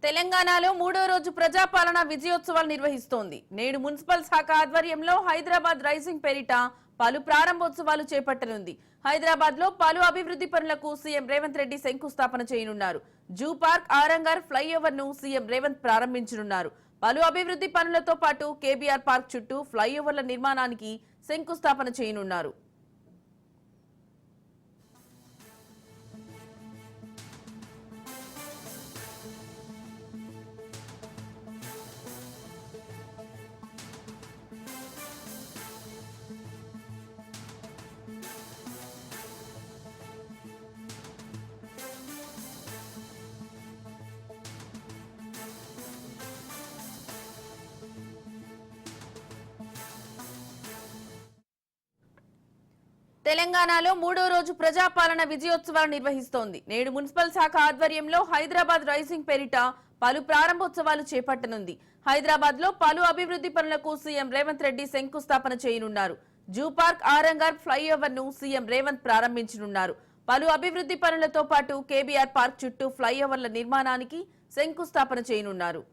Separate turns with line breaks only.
తెలంగాణలో మూడో రోజు ప్రజాపాలన విజయోత్సవాలు నిర్వహిస్తోంది. నేడు మున్సిపల్ శాఖ ఆధ్వర్యంలో హైదరాబాద్ రైజింగ్ పేరిట పలు ప్రారంభోత్సవాలు చేపట్టనుంది. హైదరాబాద్ లో పలు అభివృద్ధి పనులకు సీఎం రేవంత్ రెడ్డి శంకుస్థాపన చేయనున్నారు. జూ పార్క్, ఆరంగర్ ఫ్లైఓవర్ ను సీఎం రేవంత్ ప్రారంభించనున్నారు. పలు అభివృద్ధి పనులతో పాటు కేబీఆర్ పార్క్ చుట్టూ ఫ్లైఓవర్ల నిర్మాణానికి శంకుస్థాపన చేయనున్నారు. తెలంగాణలో మూడో రోజు ప్రజాపాలన విజయోత్సవాలు నిర్వహిస్తోంది. నేడు మున్సిపల్ శాఖ ఆధ్వర్యంలో హైదరాబాద్ రైజింగ్ పేరిట పలు ప్రారంభోత్సవాలు చేపట్టనుంది. హైదరాబాద్ లో పలు అభివృద్ధి పనులకు సీఎం రేవంత్ రెడ్డి శంకుస్థాపన చేయనున్నారు. జూ పార్క్, ఆరంగర్ ఫ్లైఓవర్ ను సీఎం రేవంత్ ప్రారంభించనున్నారు. పలు అభివృద్ధి పనులతో పాటు కేబీఆర్ పార్క్ చుట్టూ ఫ్లైఓవర్ల నిర్మాణానికి శంకుస్థాపన చేయనున్నారు.